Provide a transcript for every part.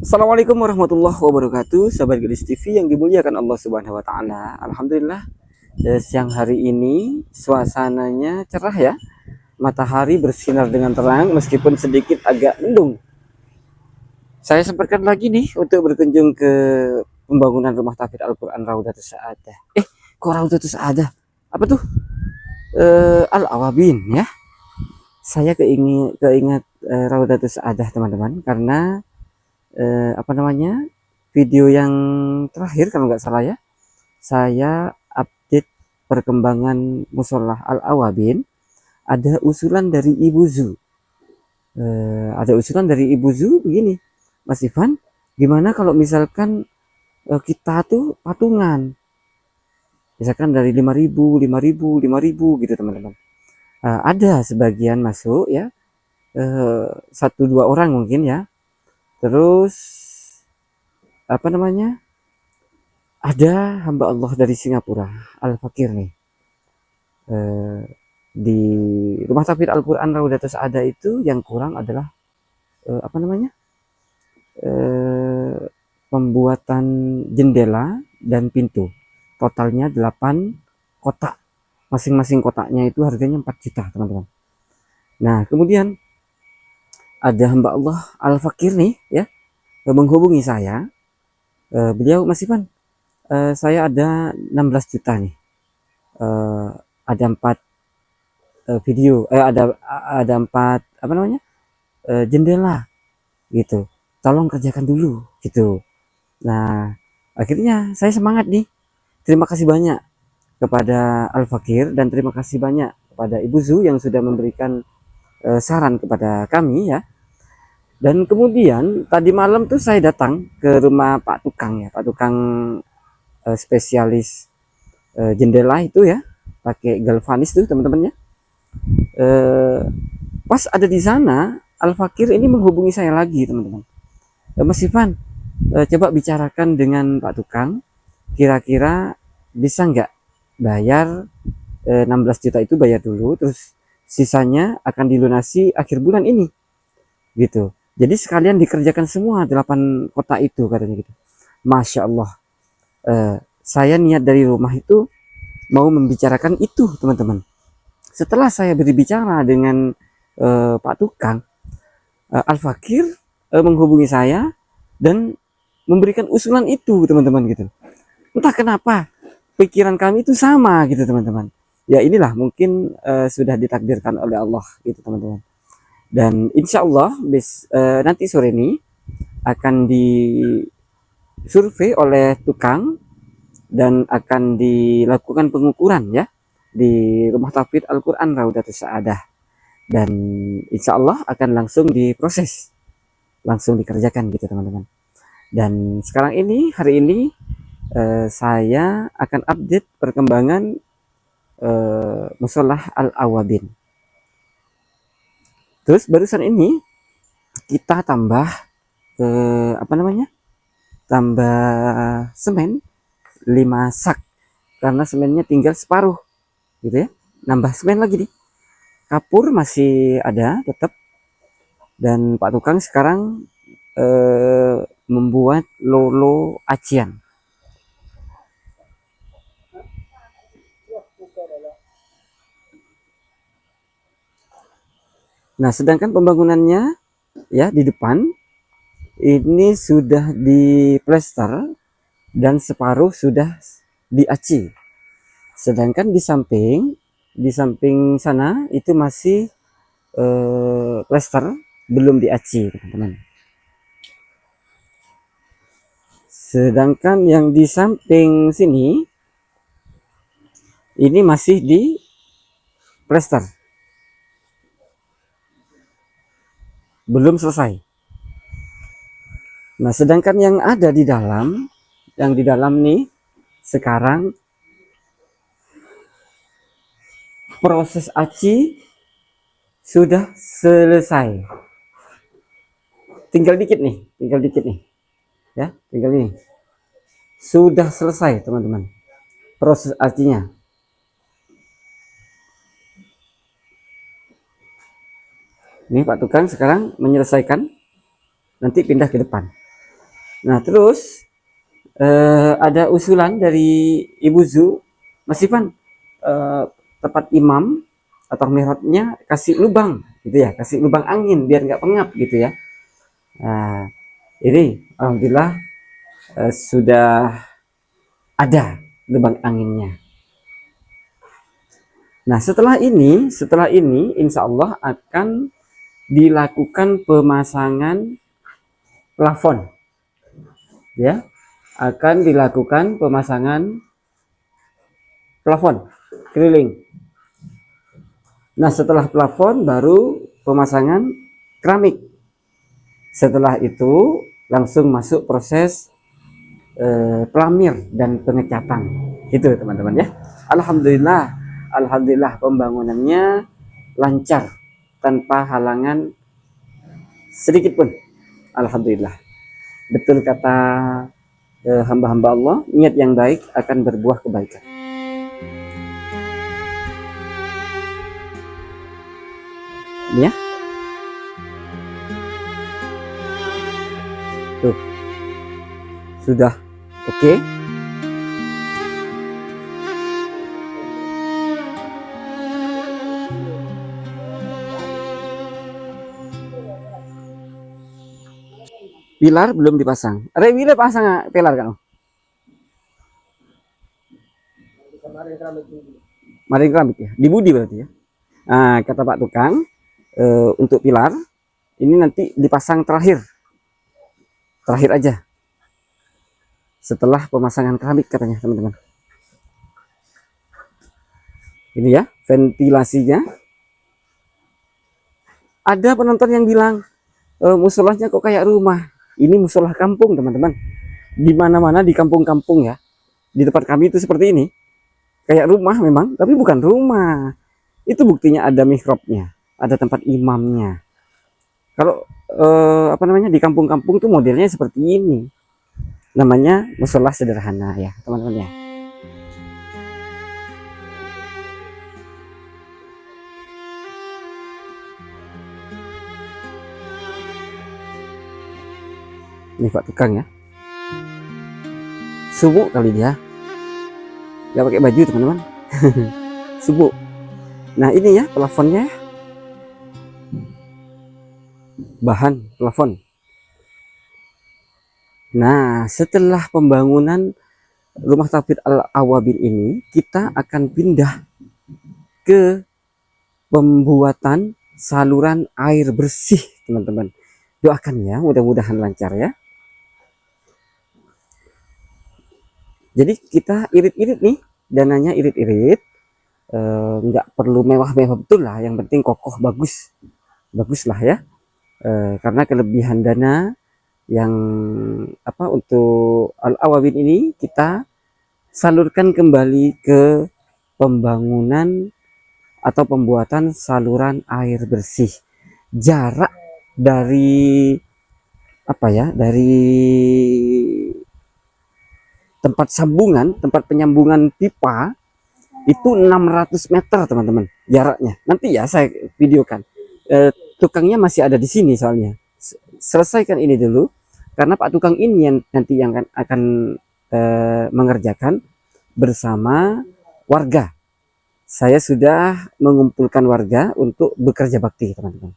Assalamualaikum warahmatullahi wabarakatuh, sahabat Gadis TV yang dimuliakan Allah Subhanahu wa taala. Alhamdulillah, siang hari ini suasananya cerah ya. Matahari bersinar dengan terang meskipun sedikit agak mendung. Saya sempatkan lagi nih untuk berkunjung ke pembangunan rumah tahfidz Al-Qur'an Raudatus Saadah. Kok Raudatus Saadah? Apa tuh? Al-Awabin ya. Saya keingat Raudatus Saadah teman-teman karena apa namanya, video yang terakhir kalau nggak salah ya, saya update perkembangan musola Al-Awabin. Ada usulan dari Ibu Zu, begini, Mas Ivan, gimana kalau misalkan kita tuh patungan, misalkan dari 5.000 gitu teman-teman. Ada sebagian masuk ya, 1-2 orang mungkin ya. Terus apa namanya, ada hamba Allah dari Singapura, Al-Fakir nih, di rumah tahfidz Al-Qur'an Raudatus Saadah itu yang kurang adalah apa namanya, pembuatan jendela dan pintu, totalnya 8 kotak, masing-masing kotaknya itu harganya 4 juta teman-teman. Nah kemudian ada hamba Allah Al-Fakir nih ya, menghubungi saya, beliau, Mas Ivan, saya ada 16 juta nih, ada 4 video, ada 4 apa namanya, jendela gitu, tolong kerjakan dulu gitu. Nah akhirnya saya semangat nih, terima kasih banyak kepada Al Fakir dan terima kasih banyak kepada Ibu Zu yang sudah memberikan saran kepada kami ya. Dan kemudian tadi malam tuh saya datang ke rumah Pak Tukang ya, Pak Tukang spesialis jendela itu ya, pakai galvanis tuh teman-temannya. Pas ada di sana, Al Fakir ini menghubungi saya lagi teman-teman. Mas Ivan, coba bicarakan dengan Pak Tukang, kira-kira bisa nggak bayar 16 juta itu, bayar dulu, terus sisanya akan dilunasi akhir bulan ini gitu. Jadi sekalian dikerjakan semua 8 kota itu katanya gitu. Masya Allah, saya niat dari rumah itu mau membicarakan itu teman-teman. Setelah saya berbicara dengan Pak Tukang, Al Fakir menghubungi saya dan memberikan usulan itu teman-teman gitu. Entah kenapa pikiran kami itu sama gitu teman-teman. Ya inilah mungkin sudah ditakdirkan oleh Allah gitu teman-teman. Dan insya Allah nanti sore ini akan disurvei oleh tukang dan akan dilakukan pengukuran ya di rumah tahfidz Al-Qur'an Raudatus Saadah, dan insya Allah akan langsung diproses, langsung dikerjakan gitu teman-teman. Dan sekarang ini, hari ini saya akan update perkembangan musolah Al-Awabin. Terus barusan ini kita tambah apa namanya, tambah semen 5 sak karena semennya tinggal separuh gitu ya, nambah semen lagi nih. Kapur masih ada tetap, dan Pak Tukang sekarang membuat lolo acian. Nah sedangkan pembangunannya ya di depan ini sudah diplester dan separuh sudah diaci, sedangkan di samping sana itu masih plester, belum diaci teman-teman. Sedangkan yang di samping sini ini masih di plester, belum selesai. Nah sedangkan yang ada di dalam, yang di dalam nih sekarang proses aci sudah selesai, tinggal dikit nih ya, tinggal ini, sudah selesai teman-teman proses acinya. Ini Pak Tukang sekarang menyelesaikan, nanti pindah ke depan. Nah, terus ada usulan dari Ibu Zu, Mas Ivan, tempat imam atau mihrabnya kasih lubang gitu ya, kasih lubang angin biar nggak pengap gitu ya. Nah, ini alhamdulillah sudah ada lubang anginnya. Nah, setelah ini insya Allah akan dilakukan pemasangan plafon, ya, akan dilakukan pemasangan plafon keliling. Nah, setelah plafon baru pemasangan keramik. Setelah itu langsung masuk proses pelamir dan pengecatan. Itu teman-teman ya. Alhamdulillah pembangunannya lancar tanpa halangan sedikit pun. Alhamdulillah. Betul kata hamba-hamba Allah, niat yang baik akan berbuah kebaikan. Ya. Tuh. Sudah oke. Pilar belum dipasang. Rewile pasang pilar kan? Maring keramik ya. Di Budi berarti ya. Nah, kata Pak Tukang, untuk pilar ini nanti dipasang terakhir aja setelah pemasangan keramik katanya teman-teman. Ini ya ventilasinya. Ada penonton yang bilang musolahnya kok kayak rumah. Ini musolah kampung teman-teman. Di mana-mana di kampung-kampung ya, di tempat kami itu seperti ini, kayak rumah memang, tapi bukan rumah. Itu buktinya ada mihrabnya, ada tempat imamnya. Kalau di kampung-kampung tuh modelnya seperti ini, namanya musola sederhana ya teman-teman ya. Ini Pak Tukang ya, subuh kali dia nggak pakai baju teman-teman. Subuh. Nah ini ya plafonnya, bahan plafon. Nah setelah pembangunan rumah Tauhid Al-Awabin ini, kita akan pindah ke pembuatan saluran air bersih teman-teman. Doakan ya, mudah-mudahan lancar ya. Jadi kita irit-irit nih, dananya irit-irit, nggak perlu mewah-mewah betul lah, yang penting kokoh bagus lah ya. Karena kelebihan dana yang untuk Al-Awabin ini kita salurkan kembali ke pembangunan atau pembuatan saluran air bersih. Jarak dari dari tempat penyambungan pipa itu 600 meter teman-teman jaraknya. Nanti ya saya videokan. Tukangnya masih ada di sini soalnya. Selesaikan ini dulu karena Pak Tukang ini yang nanti yang akan mengerjakan bersama warga. Saya sudah mengumpulkan warga untuk bekerja bakti teman-teman.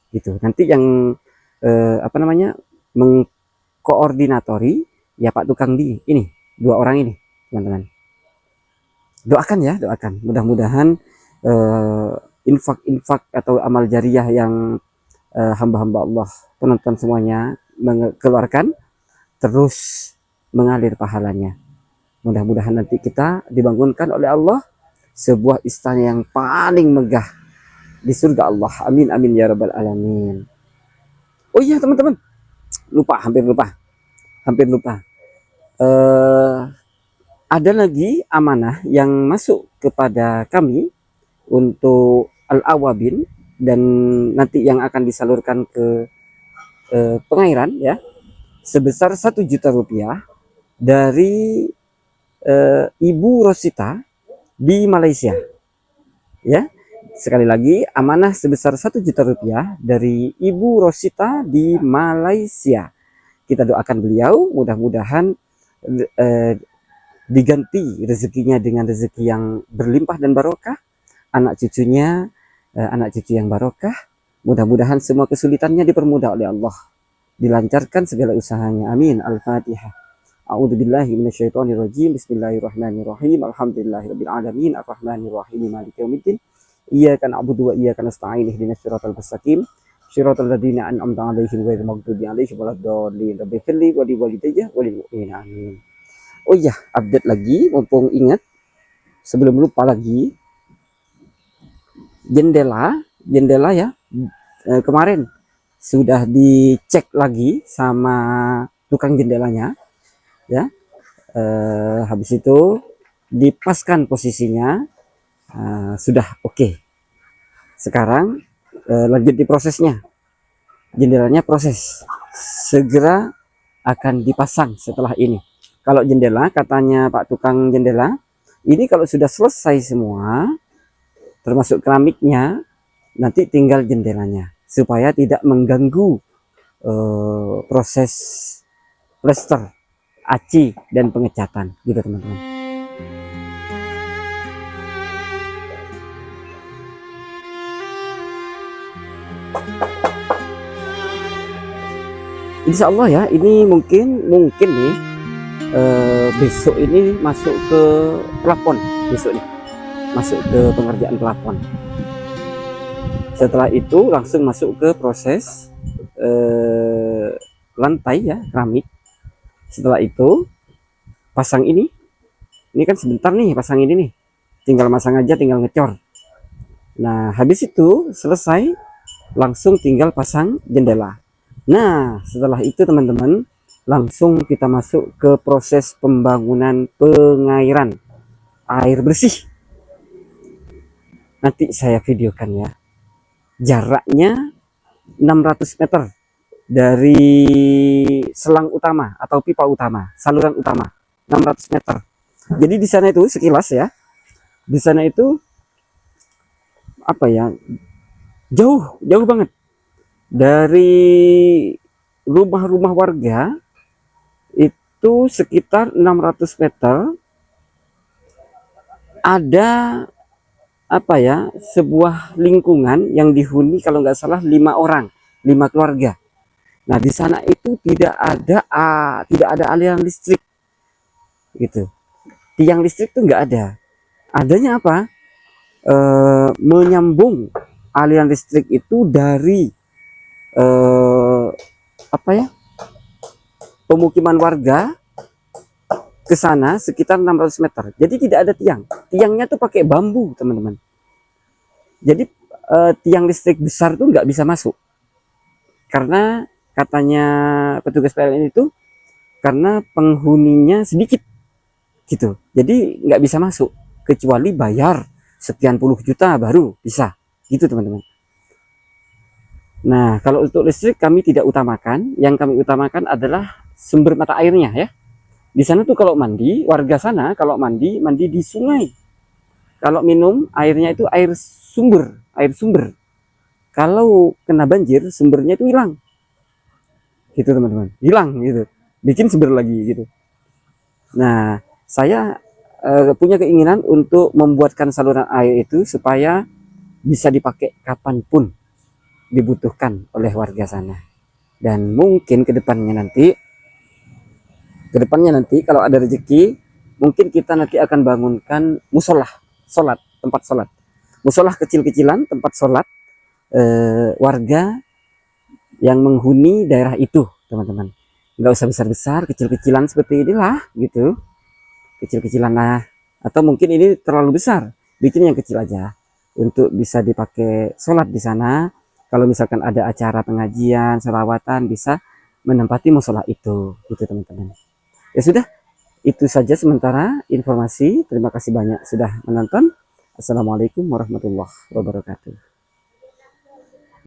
Gitu. Nanti yang mengkoordinatori ya Pak Tukang di ini, 2 orang ini teman-teman. Doakan ya, doakan mudah-mudahan infak atau amal jariah yang hamba-hamba Allah penonton semuanya mengeluarkan terus mengalir pahalanya. Mudah-mudahan nanti kita dibangunkan oleh Allah sebuah istana yang paling megah di surga Allah. Amin amin ya rabbal alamin. Oh iya teman-teman, hampir lupa. Ada lagi amanah yang masuk kepada kami untuk Al-Awabin dan nanti yang akan disalurkan ke pengairan ya, sebesar 1 juta rupiah dari Ibu Rosita di Malaysia ya. Sekali lagi, amanah sebesar 1 juta rupiah dari Ibu Rosita di Malaysia. kita doakan beliau mudah-mudahan diganti rezekinya dengan rezeki yang berlimpah dan barokah, anak cucunya anak cucu yang barokah. Mudah-mudahan semua kesulitannya dipermudah oleh Allah, dilancarkan segala usahanya. Amin. Al-Fatihah. A'udzubillahi minasyaitonirrajim. Bismillahirrahmanirrahim. Alhamdulillahirabbil alamin. Arrahmanirrahim. Maliki yaumiddin. Iyyaka na'budu wa iyyaka nasta'in. Ihdinas siratal mustaqim. Shiratal ladzina an'amta 'alaihim ghairil maghdubi alaihim waladdallin. Rabbi firli wa liwalidayya wa lil mu'minin. Amin. Oh iya, update lagi mumpung ingat sebelum lupa lagi. Jendela ya, kemarin sudah dicek lagi sama tukang jendelanya ya. Habis itu dipaskan posisinya, sudah oke. Sekarang lanjut di prosesnya. Jendelanya proses segera akan dipasang setelah ini. Kalau jendela, katanya Pak tukang jendela, ini kalau sudah selesai semua termasuk keramiknya, nanti tinggal jendelanya supaya tidak mengganggu proses plester, aci dan pengecatan gitu teman-teman. Insya Allah ya, ini mungkin nih besok ini masuk ke plafon, besok nih masuk ke pengerjaan plafon. Setelah itu langsung masuk ke proses lantai ya, keramik. Setelah itu pasang ini kan sebentar nih pasang ini nih, tinggal masang aja, tinggal ngecor. Nah habis itu selesai langsung tinggal pasang jendela. Nah setelah itu teman-teman langsung kita masuk ke proses pembangunan pengairan air bersih. Nanti saya videokan ya, jaraknya 600 meter dari selang utama atau pipa utama, saluran utama 600 meter. Jadi di sana itu sekilas ya, di sana itu apa ya, jauh banget dari rumah-rumah warga, itu sekitar 600 meter ada apa ya, sebuah lingkungan yang dihuni kalau nggak salah 5 orang, 5 keluarga. Nah di sana itu tidak ada aliran listrik gitu, tiang listrik tuh nggak ada. Adanya apa, menyambung aliran listrik itu dari apa ya, pemukiman warga ke sana sekitar 600 meter. Jadi tidak ada tiang. Tiangnya tuh pakai bambu, teman-teman. Jadi tiang listrik besar tuh nggak bisa masuk. Karena katanya petugas PLN itu karena penghuninya sedikit gitu. Jadi nggak bisa masuk kecuali bayar sekian puluh juta baru bisa. Gitu, teman-teman. Nah, kalau untuk listrik kami tidak utamakan, yang kami utamakan adalah sumber mata airnya ya. Di sana tuh kalau mandi, warga sana kalau mandi di sungai. Kalau minum airnya itu air sumber. Kalau kena banjir sumbernya itu hilang. Gitu teman-teman, hilang gitu. Bikin sumber lagi gitu. Nah, saya punya keinginan untuk membuatkan saluran air itu supaya bisa dipakai kapanpun dibutuhkan oleh warga sana. Dan mungkin kedepannya nanti kalau ada rezeki, mungkin kita nanti akan bangunkan musola, tempat sholat, musola kecil-kecilan, tempat sholat warga yang menghuni daerah itu, teman-teman. Nggak usah besar-besar, kecil-kecilan seperti inilah gitu, kecil-kecilan lah. Atau mungkin ini terlalu besar, bikin yang kecil aja untuk bisa dipakai sholat di sana. Kalau misalkan ada acara pengajian, selawatan, bisa menempati musola itu, gitu teman-teman. Ya sudah, itu saja sementara informasi. Terima kasih banyak sudah menonton. Assalamualaikum warahmatullahi wabarakatuh.